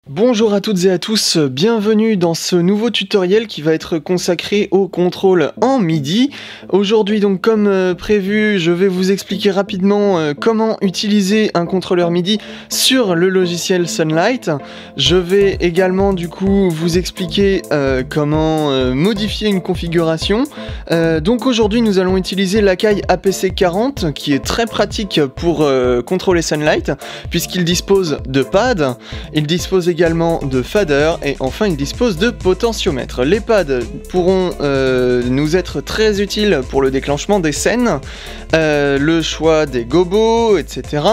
Bonjour à toutes et à tous, bienvenue dans ce nouveau tutoriel qui va être consacré au contrôle en MIDI. Aujourd'hui donc comme prévu, je vais vous expliquer rapidement comment utiliser un contrôleur MIDI sur le logiciel Sunlight. Je vais également du coup vous expliquer comment modifier une configuration. Donc aujourd'hui nous allons utiliser l'Akai APC40 qui est très pratique pour contrôler Sunlight puisqu'il dispose de pads, il dispose également de fader et enfin il dispose de potentiomètre. Les pads pourront nous être très utiles pour le déclenchement des scènes, le choix des gobos, etc.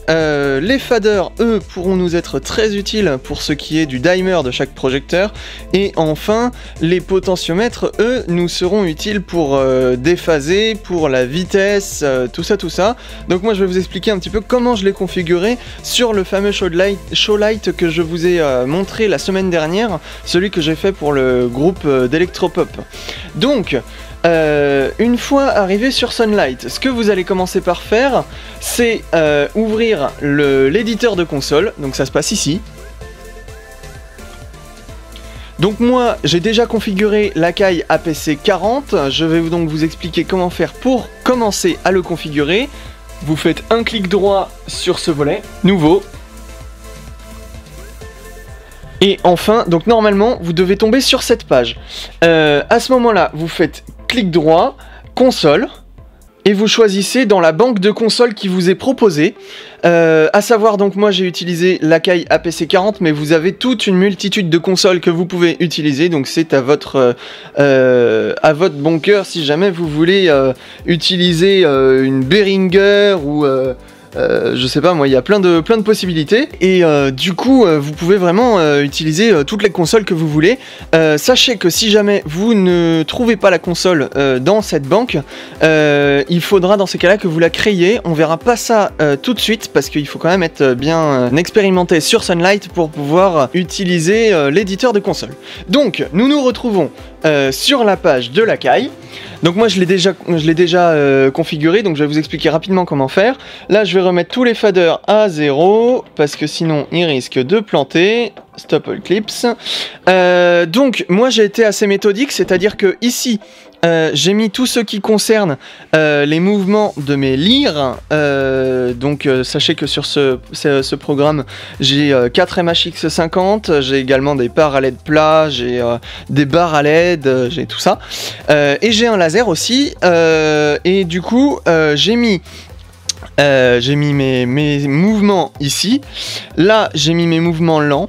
Les faders, eux, pourront nous être très utiles pour ce qui est du dimer de chaque projecteur et enfin les potentiomètres, eux, nous seront utiles pour déphaser, pour la vitesse, tout ça. Donc moi je vais vous expliquer un petit peu comment je l'ai configuré sur le fameux Showlight que je vous ai montré la semaine dernière, celui que j'ai fait pour le groupe d'Electropop. Donc, une fois arrivé sur Sunlight, ce que vous allez commencer par faire, c'est ouvrir l'éditeur de console, donc ça se passe ici. Donc moi, j'ai déjà configuré l'Akai APC40, je vais donc vous expliquer comment faire pour commencer à le configurer. Vous faites un clic droit sur ce volet, nouveau. Et enfin, donc normalement, vous devez tomber sur cette page. À ce moment-là, vous faites clic droit, console, et vous choisissez dans la banque de consoles qui vous est proposée. À savoir, donc moi j'ai utilisé l'Akai APC40, mais vous avez toute une multitude de consoles que vous pouvez utiliser, donc c'est à votre bon cœur si jamais vous voulez utiliser une Behringer ou... je sais pas moi, il y a plein de possibilités et du coup vous pouvez vraiment utiliser toutes les consoles que vous voulez. Sachez que si jamais vous ne trouvez pas la console dans cette banque, il faudra dans ces cas-là que vous la créiez. On verra pas ça tout de suite parce qu'il faut quand même être bien expérimenté sur Sunlight pour pouvoir utiliser l'éditeur de console. Donc nous nous retrouvons sur la page de l'Akai. Donc moi je l'ai déjà configuré, donc je vais vous expliquer rapidement comment faire. Là je vais remettre tous les faders à 0 parce que sinon ils risquent de planter. Stop all clips. Donc moi j'ai été assez méthodique, c'est-à-dire que ici j'ai mis tout ce qui concerne les mouvements de mes lyres. Donc sachez que sur ce programme j'ai 4 MHX50, j'ai également des barres à LED plat, j'ai des barres à LED, j'ai tout ça. Et j'ai un laser aussi. Et du coup j'ai mis mes mouvements ici. Là j'ai mis mes mouvements lents.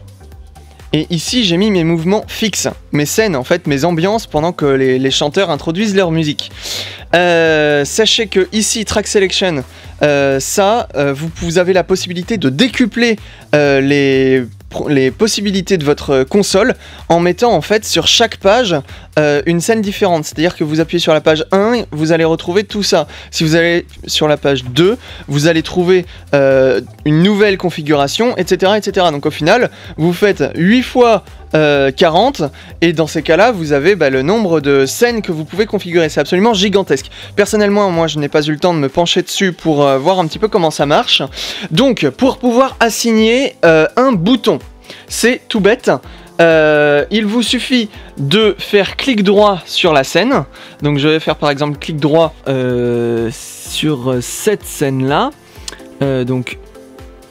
Et ici j'ai mis mes mouvements fixes, mes scènes en fait, mes ambiances pendant que les chanteurs introduisent leur musique. Sachez que ici Track Selection, vous avez la possibilité de décupler les possibilités de votre console en mettant en fait sur chaque page une scène différente. C'est-à-dire que vous appuyez sur la page 1, vous allez retrouver tout ça. Si vous allez sur la page 2, vous allez trouver une nouvelle configuration, etc., etc. Donc au final, vous faites 8 fois 40 et dans ces cas-là, vous avez le nombre de scènes que vous pouvez configurer. C'est absolument gigantesque. Personnellement, moi, je n'ai pas eu le temps de me pencher dessus pour voir un petit peu comment ça marche. Donc, pour pouvoir assigner un bouton, c'est tout bête. Il vous suffit de faire clic droit sur la scène. Donc je vais faire par exemple clic droit sur cette scène là. Donc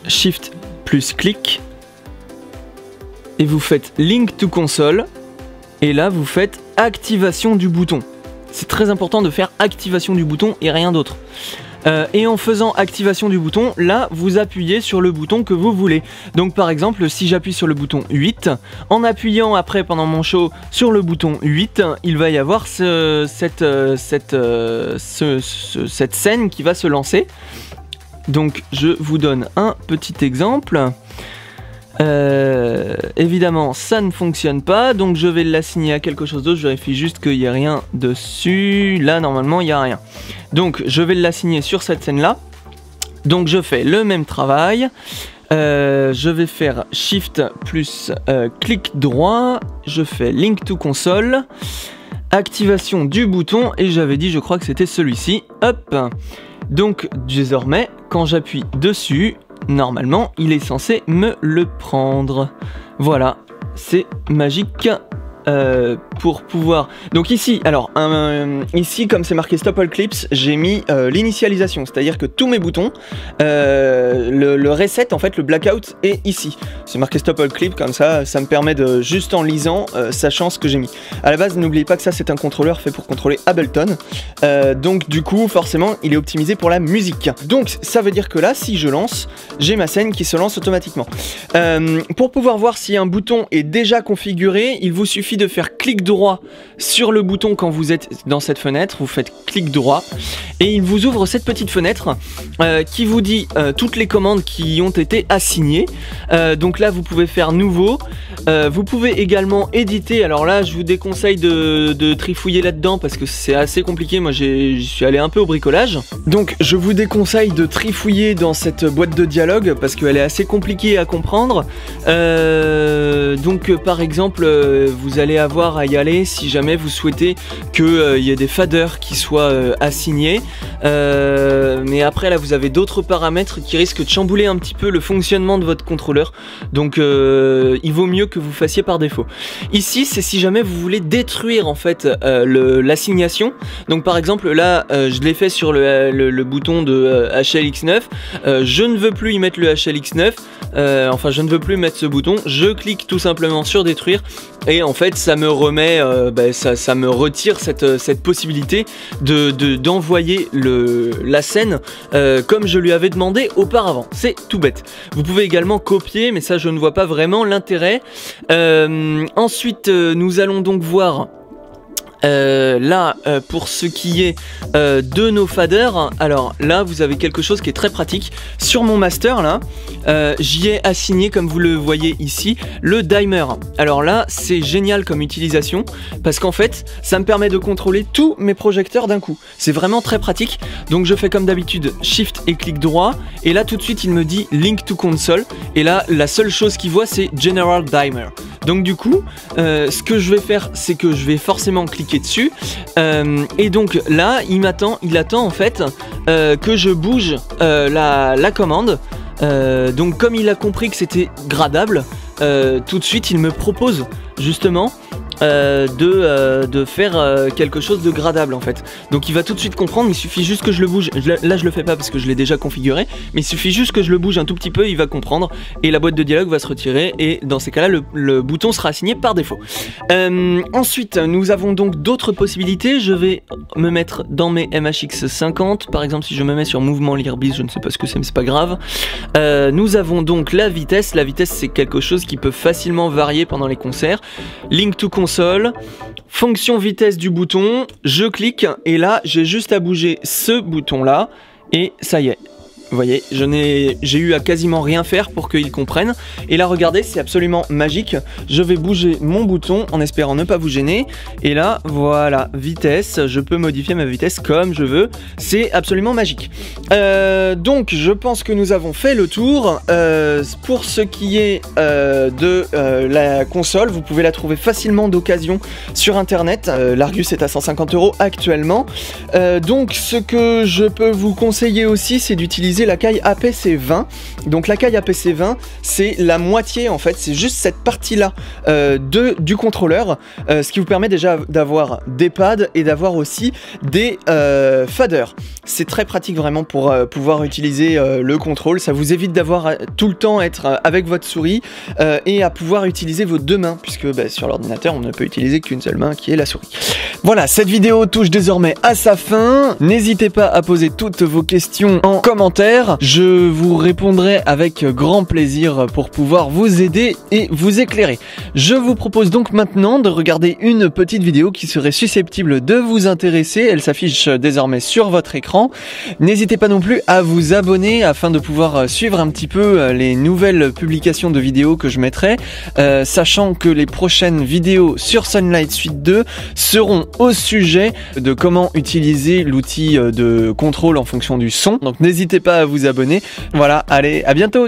Shift plus clic. Et vous faites Link to Console. Et là vous faites activation du bouton. C'est très important de faire activation du bouton et rien d'autre. Et en faisant activation du bouton, là vous appuyez sur le bouton que vous voulez. Donc par exemple si j'appuie sur le bouton 8, en appuyant après pendant mon show sur le bouton 8, il va y avoir cette scène qui va se lancer. Donc je vous donne un petit exemple. Évidemment ça ne fonctionne pas, donc je vais l'assigner à quelque chose d'autre. Je vérifie juste qu'il n'y a rien dessus. Là normalement il n'y a rien, donc je vais l'assigner sur cette scène là. Donc je fais le même travail. Je vais faire Shift plus clic droit. Je fais Link to Console, activation du bouton, et j'avais dit je crois que c'était celui-ci. Hop. Donc désormais quand j'appuie dessus, normalement il est censé me le prendre. Voilà, c'est magique. Pour pouvoir... Donc ici, alors, ici comme c'est marqué Stop All Clips, j'ai mis l'initialisation, c'est-à-dire que tous mes boutons, le reset, en fait, le blackout est ici. C'est marqué Stop All Clips, comme ça me permet de, juste en lisant, sachant ce que j'ai mis. À la base, n'oubliez pas que ça, c'est un contrôleur fait pour contrôler Ableton. Donc du coup, forcément, il est optimisé pour la musique. Donc ça veut dire que là, si je lance, j'ai ma scène qui se lance automatiquement. Pour pouvoir voir si un bouton est déjà configuré, il vous suffit de faire clic droit sur le bouton quand vous êtes dans cette fenêtre, vous faites clic droit et il vous ouvre cette petite fenêtre qui vous dit toutes les commandes qui ont été assignées. Donc là vous pouvez faire nouveau, vous pouvez également éditer. Alors là je vous déconseille de trifouiller là-dedans parce que c'est assez compliqué, moi j'y suis allé un peu au bricolage. Donc je vous déconseille de trifouiller dans cette boîte de dialogue parce qu'elle est assez compliquée à comprendre. Donc par exemple vous allez avoir à y aller si jamais vous souhaitez qu'il y ait des faders qui soient assignés. Mais après là vous avez d'autres paramètres qui risquent de chambouler un petit peu le fonctionnement de votre contrôleur. Donc il vaut mieux que vous fassiez par défaut. Ici c'est si jamais vous voulez détruire en fait l'assignation. Donc par exemple là je l'ai fait sur le bouton de HLX9. Je ne veux plus y mettre le HLX9. Enfin je ne veux plus mettre ce bouton. Je clique tout simplement sur détruire et en fait ça me remet, ça me retire cette possibilité d'envoyer la scène comme je lui avais demandé auparavant. C'est tout bête. Vous pouvez également copier, mais ça je ne vois pas vraiment l'intérêt. Ensuite nous allons donc voir là pour ce qui est de nos faders. Alors là vous avez quelque chose qui est très pratique. Sur mon master là j'y ai assigné, comme vous le voyez ici, le dimer. Alors là c'est génial comme utilisation parce qu'en fait ça me permet de contrôler tous mes projecteurs d'un coup. C'est vraiment très pratique. Donc je fais comme d'habitude shift et clic droit et là tout de suite il me dit link to console et là la seule chose qu'il voit c'est general dimer. Donc du coup ce que je vais faire c'est que je vais forcément cliquer dessus et donc là il attend en fait que je bouge la commande. Donc comme il a compris que c'était gradable, tout de suite il me propose justement de faire quelque chose de gradable en fait. Donc il va tout de suite comprendre, il suffit juste que je le bouge. Là je le fais pas parce que je l'ai déjà configuré, mais il suffit juste que je le bouge un tout petit peu, il va comprendre et la boîte de dialogue va se retirer et dans ces cas là le bouton sera assigné par défaut. Ensuite nous avons donc d'autres possibilités. Je vais me mettre dans mes MHX50 par exemple. Si je me mets sur mouvement lire bis, je ne sais pas ce que c'est mais c'est pas grave. Nous avons donc la vitesse c'est quelque chose qui peut facilement varier pendant les concerts. Link to console, fonction vitesse du bouton, je clique et là j'ai juste à bouger ce bouton là et ça y est. Vous voyez, j'ai eu à quasiment rien faire pour qu'ils comprennent. Et là, regardez, c'est absolument magique. Je vais bouger mon bouton en espérant ne pas vous gêner. Et là, voilà, vitesse. Je peux modifier ma vitesse comme je veux. C'est absolument magique. Donc, je pense que nous avons fait le tour. Pour ce qui est de la console, vous pouvez la trouver facilement d'occasion sur Internet. L'Argus est à 150 € actuellement. Donc, ce que je peux vous conseiller aussi, c'est d'utiliser la caille APC20. Donc la caille APC20 c'est la moitié en fait, c'est juste cette partie là du contrôleur, ce qui vous permet déjà d'avoir des pads et d'avoir aussi des faders. C'est très pratique vraiment pour pouvoir utiliser le contrôle. Ça vous évite d'avoir tout le temps être avec votre souris et à pouvoir utiliser vos deux mains puisque sur l'ordinateur on ne peut utiliser qu'une seule main qui est la souris. Voilà, cette vidéo touche désormais à sa fin. N'hésitez pas à poser toutes vos questions en commentaire. Je vous répondrai avec grand plaisir pour pouvoir vous aider et vous éclairer. Je vous propose donc maintenant de regarder une petite vidéo qui serait susceptible de vous intéresser. Elle s'affiche désormais sur votre écran. N'hésitez pas non plus à vous abonner afin de pouvoir suivre un petit peu les nouvelles publications de vidéos que je mettrai, sachant que les prochaines vidéos sur Sunlight Suite 2 seront au sujet de comment utiliser l'outil de contrôle en fonction du son. Donc n'hésitez pas à vous abonner. Voilà, allez, à bientôt!